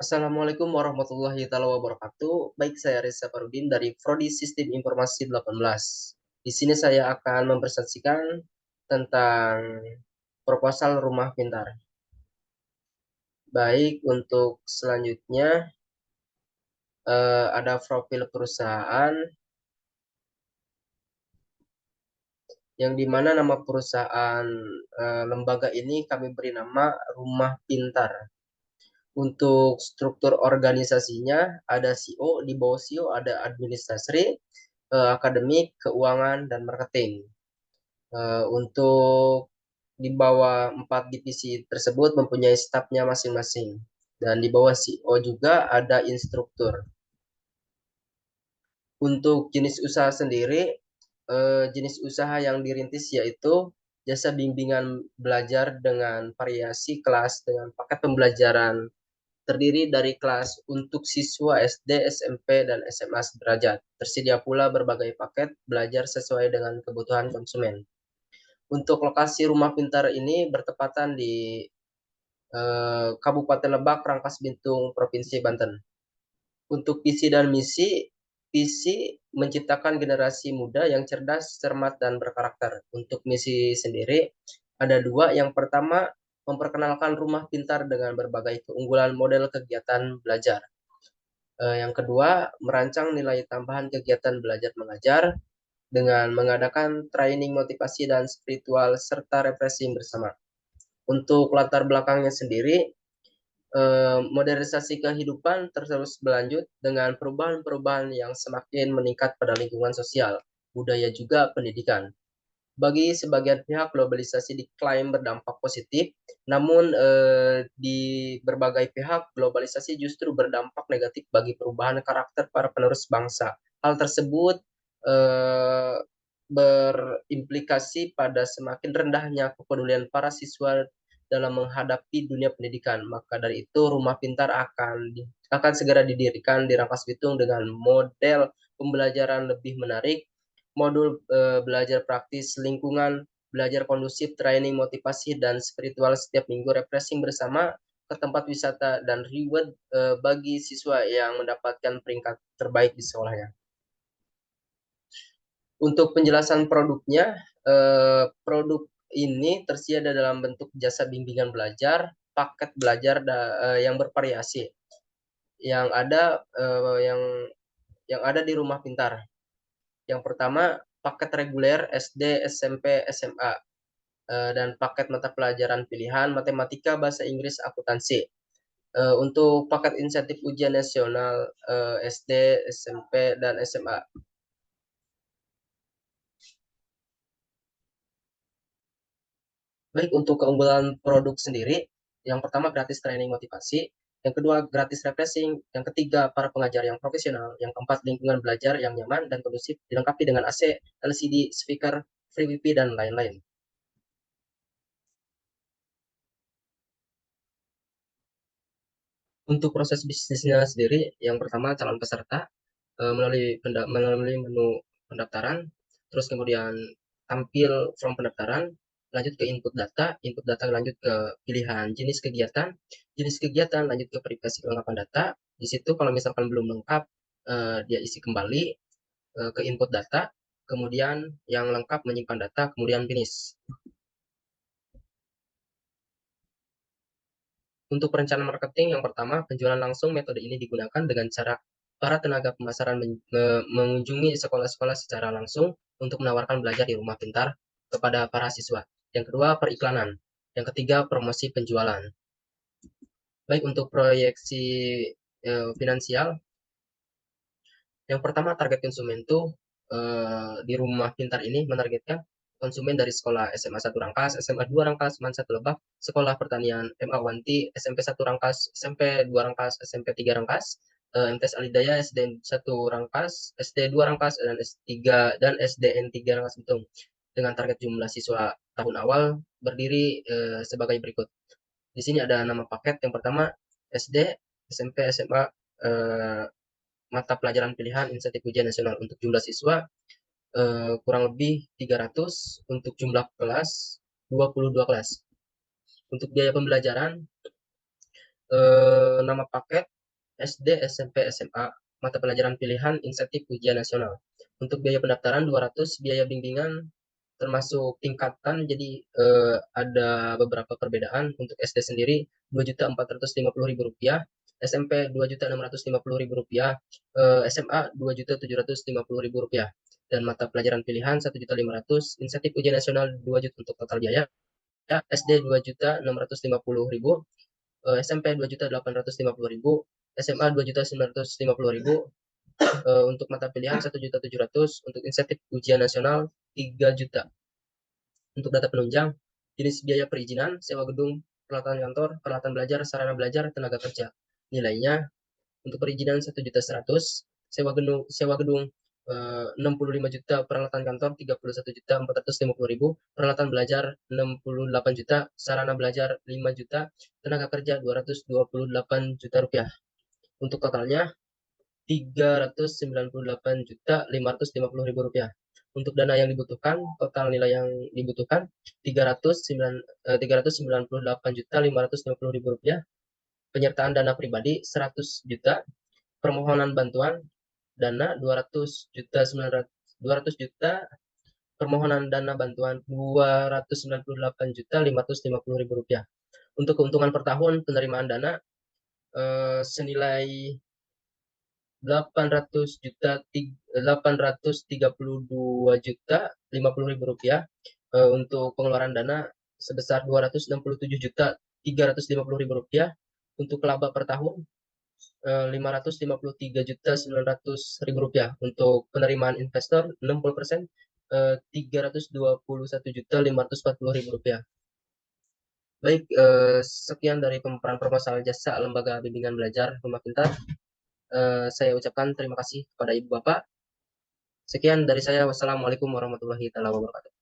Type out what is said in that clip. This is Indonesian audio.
Assalamualaikum warahmatullahi wabarakatuh. Baik, saya Reza Parudin dari Prodi Sistem Informasi 18. Di sini saya akan mempresentasikan tentang proposal rumah pintar. Baik, untuk selanjutnya ada profil perusahaan yang dimana nama perusahaan lembaga ini kami beri nama Rumah Pintar. Untuk struktur organisasinya ada CEO, di bawah CEO ada administrasi, akademik, keuangan, dan marketing. Untuk di bawah 4 divisi tersebut mempunyai stafnya masing-masing. Dan di bawah CEO juga ada instruktur. Untuk jenis usaha sendiri, jenis usaha yang dirintis yaitu jasa bimbingan belajar dengan variasi kelas dengan paket pembelajaran terdiri dari kelas untuk siswa SD, SMP, dan SMA sederajat. Tersedia pula berbagai paket belajar sesuai dengan kebutuhan konsumen. Untuk lokasi rumah pintar ini bertepatan di Kabupaten Lebak, Rangkas Bitung, Provinsi Banten. Untuk visi dan misi, visi menciptakan generasi muda yang cerdas, cermat, dan berkarakter. Untuk misi sendiri, ada dua. Yang pertama, memperkenalkan rumah pintar dengan berbagai keunggulan model kegiatan belajar. Yang kedua, merancang nilai tambahan kegiatan belajar mengajar dengan mengadakan training motivasi dan spiritual serta refreshing bersama. Untuk latar belakangnya sendiri, modernisasi kehidupan terus berlanjut dengan perubahan-perubahan yang semakin meningkat pada lingkungan sosial, budaya juga pendidikan. Bagi sebagian pihak, globalisasi diklaim berdampak positif, namun di berbagai pihak, globalisasi justru berdampak negatif bagi perubahan karakter para penerus bangsa. Hal tersebut eh, berimplikasi pada semakin rendahnya kepedulian para siswa dalam menghadapi dunia pendidikan. Maka dari itu, Rumah Pintar akan segera didirikan di Rangkas Bitung dengan model pembelajaran lebih menarik, modul belajar praktis lingkungan, belajar kondusif, training motivasi, dan spiritual setiap minggu, refreshing bersama ke tempat wisata, dan reward bagi siswa yang mendapatkan peringkat terbaik di sekolahnya. Untuk penjelasan produknya, produk ini tersedia dalam bentuk jasa bimbingan belajar, paket belajar yang bervariasi, yang ada eh, yang yang ada di Rumah Pintar. Yang pertama, paket reguler SD, SMP, SMA, dan paket mata pelajaran pilihan matematika, bahasa Inggris, akuntansi. Untuk paket insentif ujian nasional SD, SMP, dan SMA. Baik, untuk keunggulan produk sendiri, yang pertama gratis training motivasi, yang kedua gratis refreshing, yang ketiga para pengajar yang profesional, yang keempat lingkungan belajar yang nyaman dan kondusif, dilengkapi dengan AC, LCD, speaker, free WiFi, dan lain-lain. Untuk proses bisnisnya sendiri, yang pertama calon peserta melalui menu pendaftaran, terus kemudian tampil form pendaftaran, lanjut ke input data lanjut ke pilihan jenis kegiatan lanjut ke verifikasi kelengkapan data. Di situ kalau misalkan belum lengkap, dia isi kembali ke input data, kemudian yang lengkap menyimpan data, kemudian finish. Untuk perencanaan marketing, yang pertama, penjualan langsung. Metode ini digunakan dengan cara para tenaga pemasaran mengunjungi sekolah-sekolah secara langsung untuk menawarkan belajar di Rumah Pintar kepada para siswa. Yang kedua, periklanan. Yang ketiga, promosi penjualan. Baik, untuk proyeksi finansial, yang pertama, target konsumen itu di Rumah Pintar ini menargetkan konsumen dari sekolah SMA 1 Rangkas, SMA 2 Rangkas, MAN 1 Lebak, Sekolah Pertanian MA Wanti, SMP 1 Rangkas, SMP 2 Rangkas, SMP 3 Rangkas, MTS Alidaya, SDN 1 Rangkas, SD 2 Rangkas, dan S3 dan SDN 3 Rangkas Bitung. Dengan target jumlah siswa tahun awal berdiri sebagai berikut. Di sini ada nama paket. Yang pertama SD, SMP, SMA, mata pelajaran pilihan insentif ujian nasional. Untuk jumlah siswa kurang lebih 300, untuk jumlah kelas 22 kelas. Untuk biaya pembelajaran nama paket, SD, SMP, SMA, mata pelajaran pilihan, insentif ujian nasional. Untuk biaya pendaftaran 200, biaya bimbingan termasuk tingkatan, jadi ada beberapa perbedaan. Untuk SD sendiri Rp2.450.000, SMP Rp2.650.000, SMA Rp2.750.000, dan mata pelajaran pilihan Rp1.500.000, insentif ujian nasional Rp2 juta. Untuk total biaya, SD Rp2.650.000, SMP Rp2.850.000, SMA Rp2.950.000, untuk mata pilihan Rp1.700.000, untuk insentif ujian nasional Rp3 juta. Untuk data penunjang, jenis biaya perizinan, sewa gedung, peralatan kantor, peralatan belajar, sarana belajar, tenaga kerja. Nilainya untuk perizinan Rp1.100.000, sewa gedung 65 juta, peralatan kantor 31.450.000, peralatan belajar 68 juta, sarana belajar 5 juta, tenaga kerja Rp228 juta. Untuk totalnya Rp398.550.000. Untuk dana yang dibutuhkan, total nilai yang dibutuhkan Rp398.550.000. Penyertaan dana pribadi 100 juta, permohonan bantuan dana 200 juta, permohonan dana bantuan Rp298.550.000. Untuk keuntungan per tahun penerimaan dana senilai Rp832.050.000. Untuk pengeluaran dana sebesar Rp267.350.000. Untuk laba per tahun Rp553.900.000. Untuk penerimaan investor 60%, Rp321.540.000. Baik, sekian dari pemaparan proposal jasa lembaga bimbingan belajar Rumah Pintar. Saya ucapkan terima kasih kepada Ibu Bapak. Sekian dari saya. Wassalamualaikum warahmatullahi wabarakatuh.